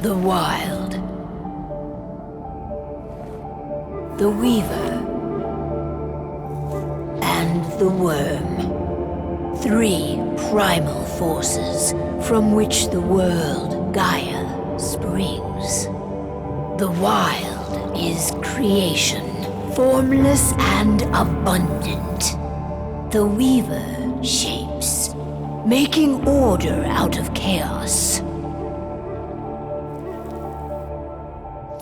The Wild. The Weaver. And the Worm. Three primal forces from which the world, Gaia, springs. The Wild is creation, formless and abundant. The Weaver shapes, making order out of chaos.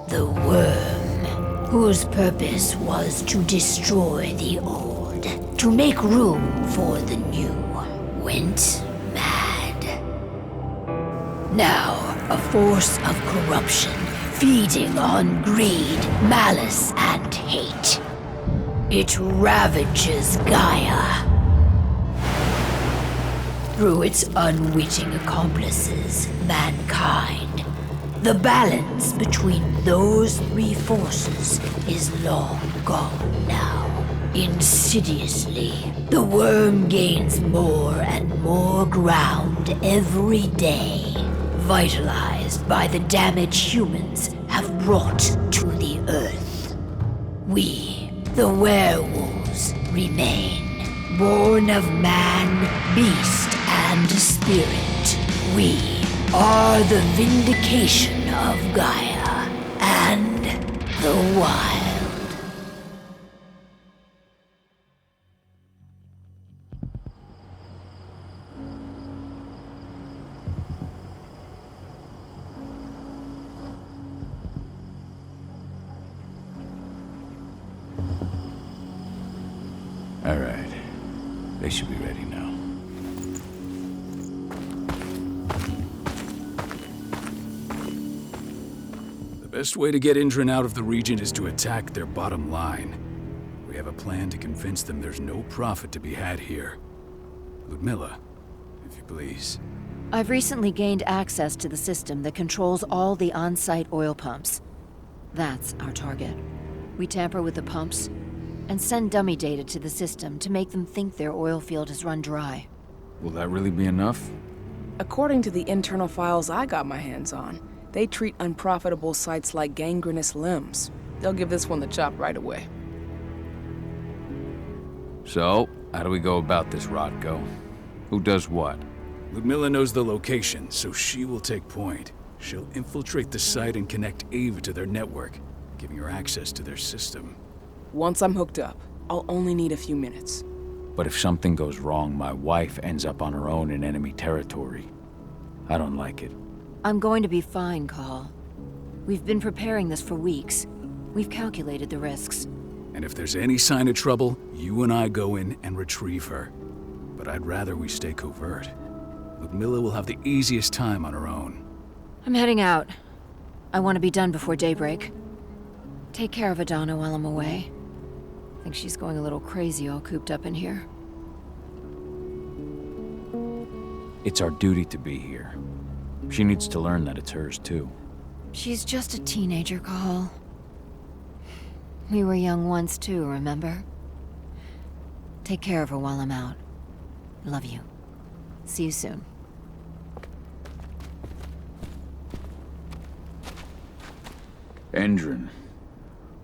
The Worm, whose purpose was to destroy the old, to make room for the new, went mad. Now, a force of corruption, feeding on greed, malice, and hate. It ravages Gaia. Through its unwitting accomplices, mankind, the balance between those three forces is long gone now. Insidiously, the Worm gains more and more ground every day, vitalized by the damage humans have brought to the Earth. We, the werewolves, remain, born of man, beast, and spirit. We are the vindication of Gaia and the Wild. All right. They should be ready now. The best way to get Indran out of the region is to attack their bottom line. We have a plan to convince them there's no profit to be had here. Ludmilla, if you please. I've recently gained access to the system that controls all the on-site oil pumps. That's our target. We tamper with the pumps and send dummy data to the system to make them think their oil field has run dry. Will that really be enough? According to the internal files I got my hands on, they treat unprofitable sites like gangrenous limbs. They'll give this one the chop right away. So, how do we go about this, Rodko? Who does what? Ludmilla knows the location, so she will take point. She'll infiltrate the site and connect Ava to their network, giving her access to their system. Once I'm hooked up, I'll only need a few minutes. But if something goes wrong, my wife ends up on her own in enemy territory. I don't like it. I'm going to be fine, Call. We've been preparing this for weeks. We've calculated the risks. And if there's any sign of trouble, you and I go in and retrieve her. But I'd rather we stay covert. Ludmilla will have the easiest time on her own. I'm heading out. I want to be done before daybreak. Take care of Adana while I'm away. I think she's going a little crazy all cooped up in here. It's our duty to be here. She needs to learn that it's hers, too. She's just a teenager, Call. We were young once, too, remember? Take care of her while I'm out. Love you. See you soon. Endron.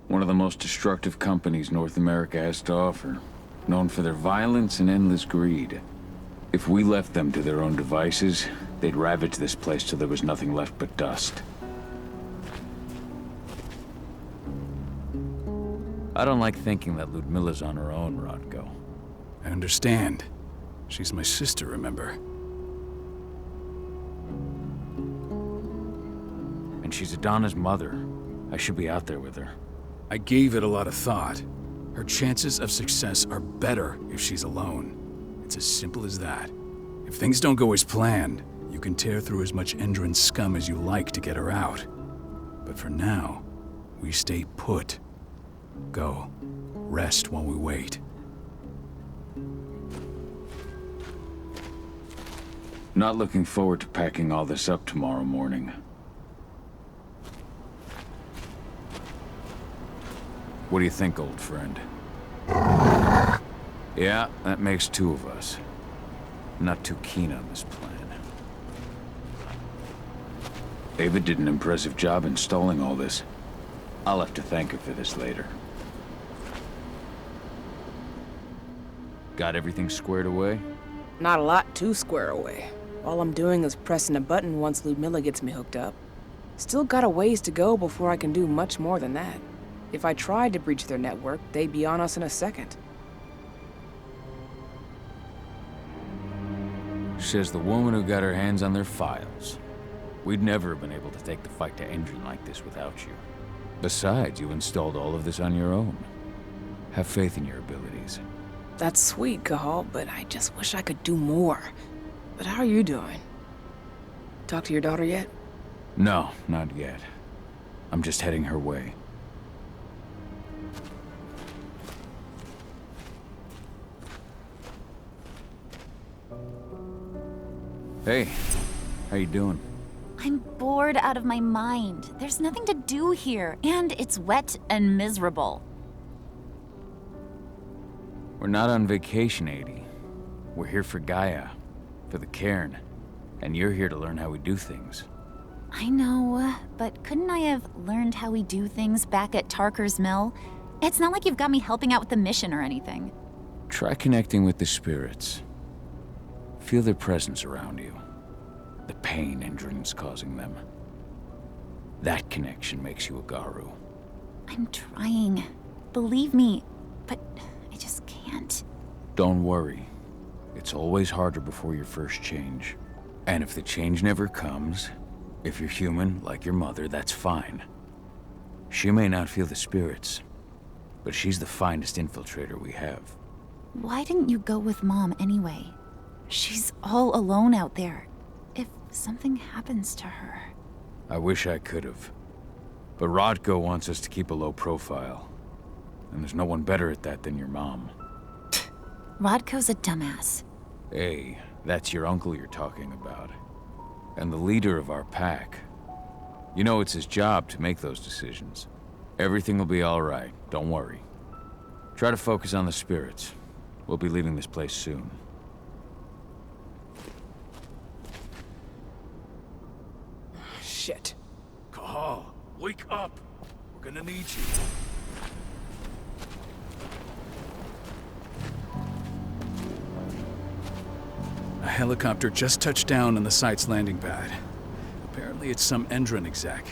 One of the most destructive companies North America has to offer. Known for their violence and endless greed. If we left them to their own devices, they'd ravage this place till there was nothing left but dust. I don't like thinking that Ludmilla's on her own, Rodko. I understand. She's my sister, remember? And she's Adana's mother. I should be out there with her. I gave it a lot of thought. Her chances of success are better if she's alone. It's as simple as that. If things don't go as planned, you can tear through as much Endron scum as you like to get her out. But for now, we stay put. Go. Rest while we wait. Not looking forward to packing all this up tomorrow morning. What do you think, old friend? Yeah, that makes two of us. Not too keen on this plan. Ava did an impressive job installing all this. I'll have to thank her for this later. Got everything squared away? Not a lot to square away. All I'm doing is pressing a button once Ludmilla gets me hooked up. Still got a ways to go before I can do much more than that. If I tried to breach their network, they'd be on us in a second. Says the woman who got her hands on their files. We'd never have been able to take the fight to Endron like this without you. Besides, you installed all of this on your own. Have faith in your abilities. That's sweet, Cahal, but I just wish I could do more. But how are you doing? Talk to your daughter yet? No, not yet. I'm just heading her way. Hey, how you doing? I'm bored out of my mind. There's nothing to do here, and it's wet and miserable. We're not on vacation, Adie. We're here for Gaia, for the cairn, and you're here to learn how we do things. I know, but couldn't I have learned how we do things back at Tarker's Mill? It's not like you've got me helping out with the mission or anything. Try connecting with the spirits. Feel their presence around you. The pain Endron's causing them. That connection makes you a Garu. I'm trying. Believe me, but I just can't. Don't worry. It's always harder before your first change. And if the change never comes, if you're human, like your mother, that's fine. She may not feel the spirits, but she's the finest infiltrator we have. Why didn't you go with Mom anyway? She's all alone out there. If something happens to her... I wish I could have. But Rodko wants us to keep a low profile. And there's no one better at that than your mom. Rodko's a dumbass. Hey, that's your uncle you're talking about. And the leader of our pack. You know it's his job to make those decisions. Everything will be all right, don't worry. Try to focus on the spirits. We'll be leaving this place soon. Shit. Cahal, wake up! We're gonna need you. A helicopter just touched down on the site's landing pad. Apparently it's some Endron exec.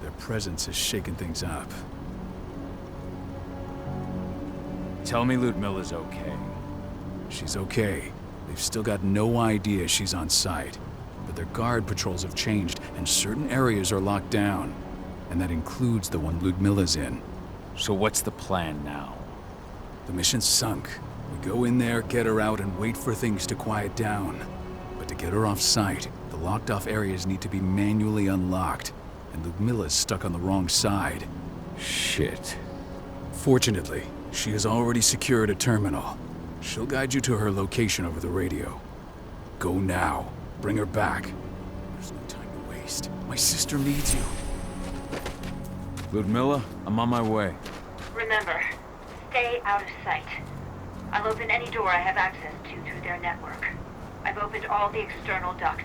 Their presence has shaken things up. Tell me Ludmilla's okay. She's okay. They've still got no idea she's on site. But their guard patrols have changed, and certain areas are locked down. And that includes the one Ludmilla's in. So what's the plan now? The mission's sunk. We go in there, get her out, and wait for things to quiet down. But to get her off site, the locked-off areas need to be manually unlocked. And Ludmilla's stuck on the wrong side. Shit. Fortunately, she has already secured a terminal. She'll guide you to her location over the radio. Go now. Bring her back. There's no time to waste. My sister needs you. Ludmilla, I'm on my way. Remember, stay out of sight. I'll open any door I have access to through their network. I've opened all the external ducts.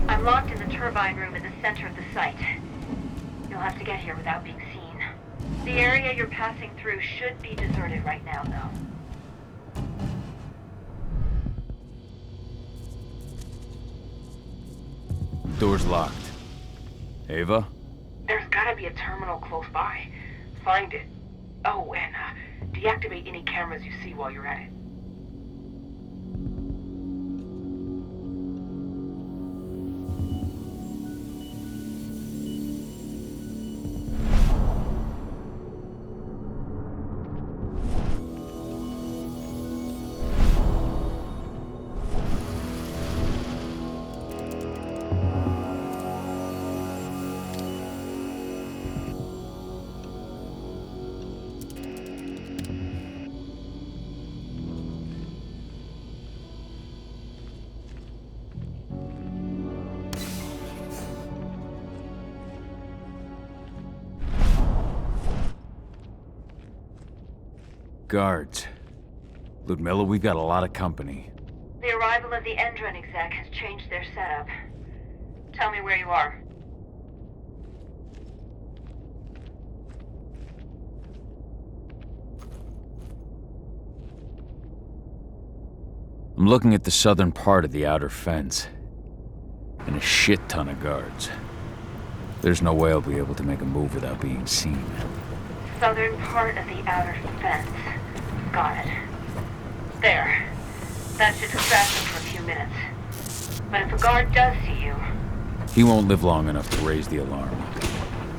I'm locked in the turbine room at the center of the site. You'll have to get here without being seen. The area you're passing through should be deserted right now, though. Door's locked. Ava? There's gotta be a terminal close by. Find it. Oh, and deactivate any cameras you see while you're at it. Guards. Ludmilla, we've got a lot of company. The arrival of the Endron exec has changed their setup. Tell me where you are. I'm looking at the southern part of the outer fence. And a shit ton of guards. There's no way I'll be able to make a move without being seen. Southern part of the outer fence. Got it. There. That should distract them for a few minutes. But if a guard does see you... He won't live long enough to raise the alarm.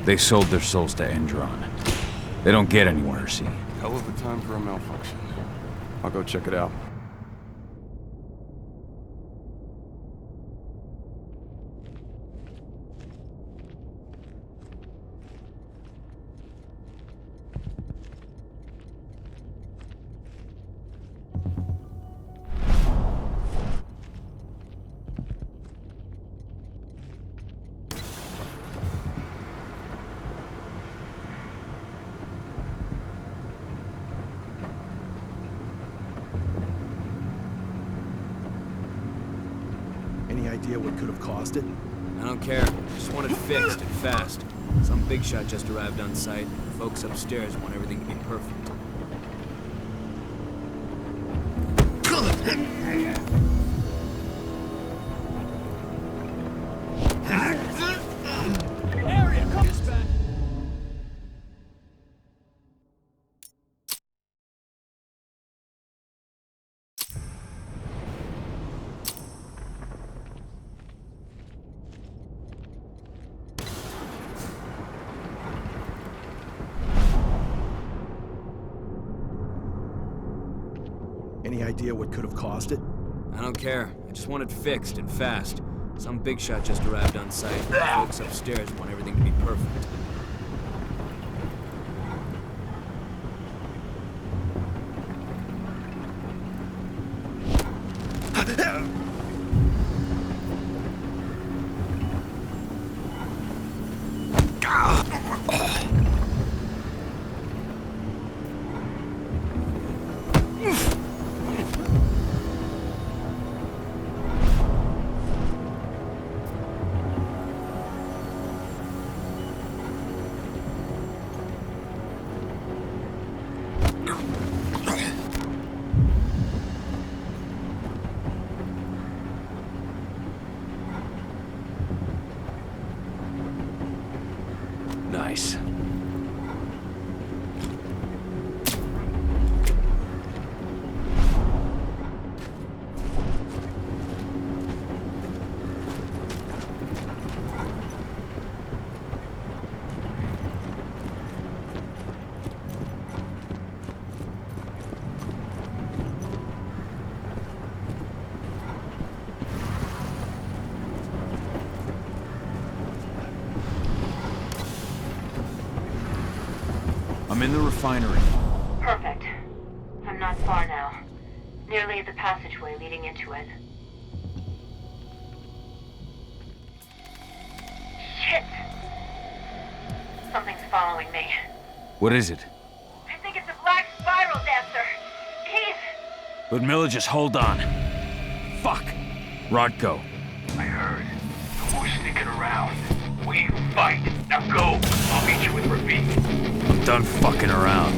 They sold their souls to Endron. They don't get anywhere, see? Hell of a time for a malfunction. I'll go check it out. Any idea what could have caused it? I don't care. Just want it fixed and fast. Some big shot just arrived on site. Folks upstairs want everything to be perfect. Any idea what could have caused it? I don't care. I just want it fixed and fast. Some big shot just arrived on site. Folks upstairs want everything to be perfect. Nice. I'm in the refinery. Perfect. I'm not far now. Nearly at the passageway leading into it. Shit! Something's following me. What is it? I think it's a black spiral dancer. He's... But Miller, just hold on. Fuck. Rodko. I heard. No more sneaking around. We fight. Now go. I'll meet you with Rafik. I'm done fucking around.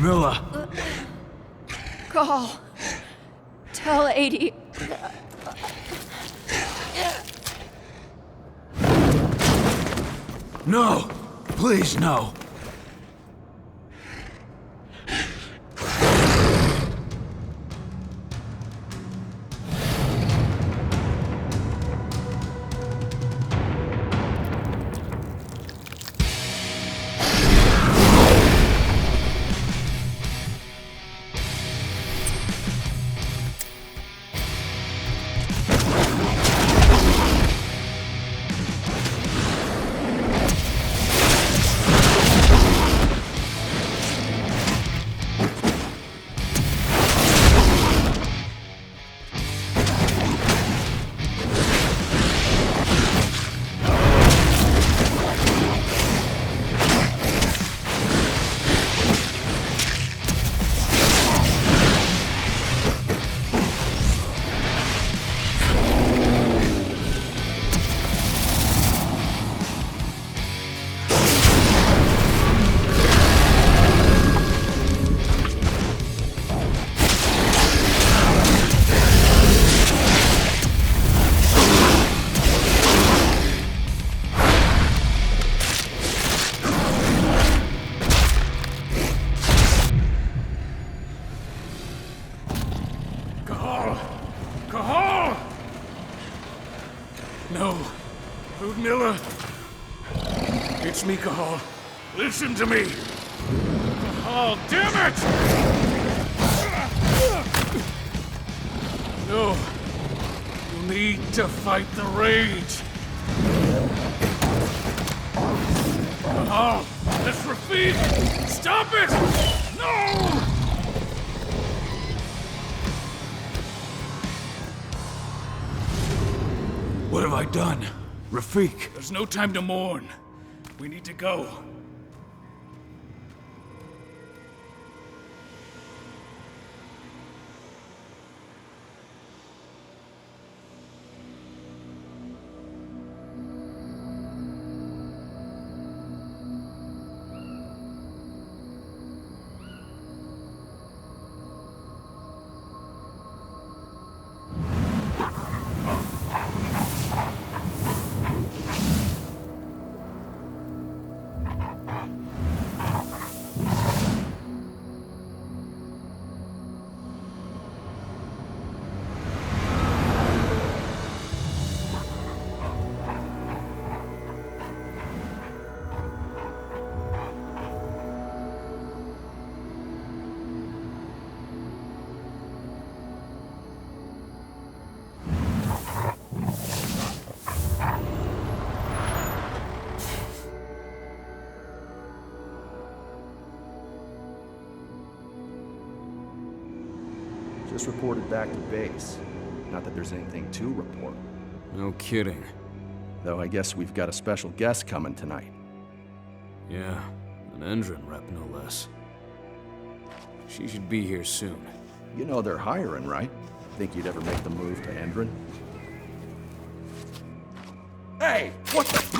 Milla! Call. Tell 80. No! Please, no! No. Ludmilla. It's me, Cahal. Listen to me. Cahal, damn it! No. You need to fight the rage. Cahal, that's Rafik! Stop it! No! What have I done? Rafik! There's no time to mourn. We need to go. Just reported back to base. Not that there's anything to report. No kidding. Though I guess we've got a special guest coming tonight. Yeah, an Endron rep no less. She should be here soon. You know they're hiring, right? Think you'd ever make the move to Endron? Hey! What the...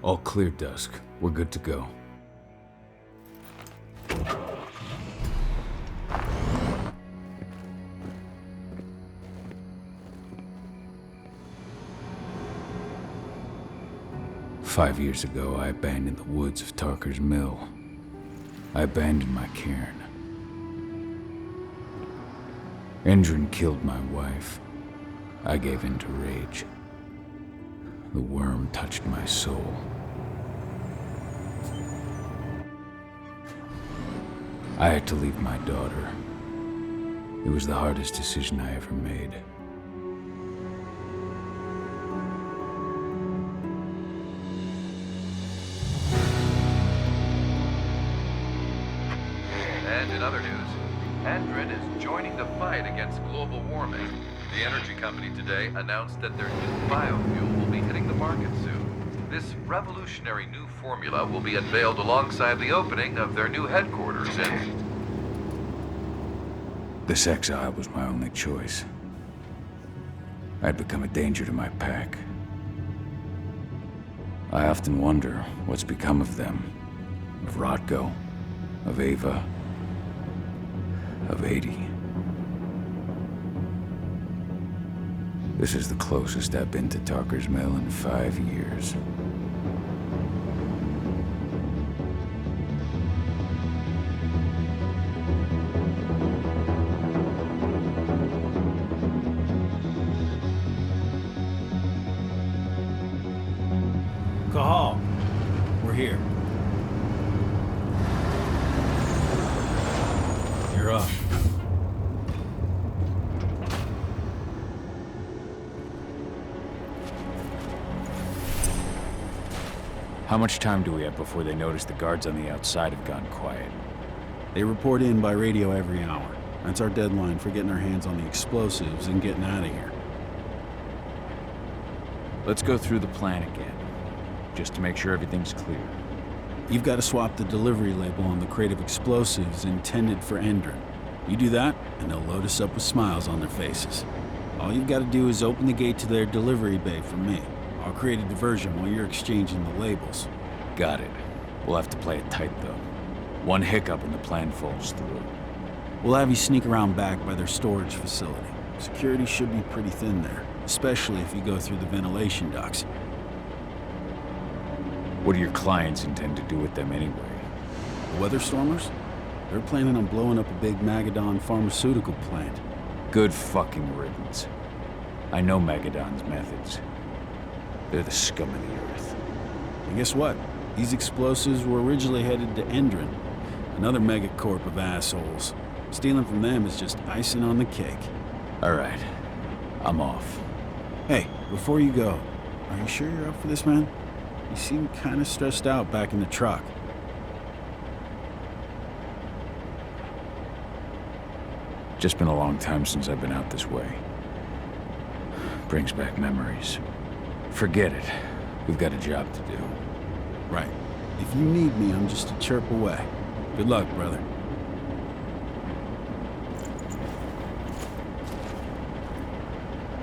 All clear, Dusk. We're good to go. "5 years ago, I abandoned the woods of Tarker's Mill. I abandoned my cairn. Endron killed my wife. I gave in to rage. The worm touched my soul. I had to leave my daughter. It was the hardest decision I ever made. And in other news, Endron is joining the fight against global warming. The energy company today announced that their new biofuel will be hitting the market soon. This revolutionary new formula will be unveiled alongside the opening of their new headquarters in... This exile was my only choice. I'd become a danger to my pack. I often wonder what's become of them. Of Rodko, of Ava, of 80. This is the closest I've been to Tarker's Mill in 5 years. Cahal, we're here. You're up. How much time do we have before they notice the guards on the outside have gone quiet? They report in by radio every hour. That's our deadline for getting our hands on the explosives and getting out of here. Let's go through the plan again, just to make sure everything's clear. You've got to swap the delivery label on the crate of explosives intended for Endron. You do that, and they'll load us up with smiles on their faces. All you've got to do is open the gate to their delivery bay for me. I'll create a diversion while you're exchanging the labels. Got it. We'll have to play it tight, though. One hiccup and the plan falls through. We'll have you sneak around back by their storage facility. Security should be pretty thin there, especially if you go through the ventilation ducts. What do your clients intend to do with them anyway? The Weatherstormers? They're planning on blowing up a big Magadon pharmaceutical plant. Good fucking riddance. I know Magadon's methods. They're the scum of the earth. And guess what? These explosives were originally headed to Endron, another megacorp of assholes. Stealing from them is just icing on the cake. All right. I'm off. Hey, before you go, are you sure you're up for this, man? You seem kind of stressed out back in the truck. Just been a long time since I've been out this way. Brings back memories. Forget it. We've got a job to do. Right. If you need me, I'm just a chirp away. Good luck, brother.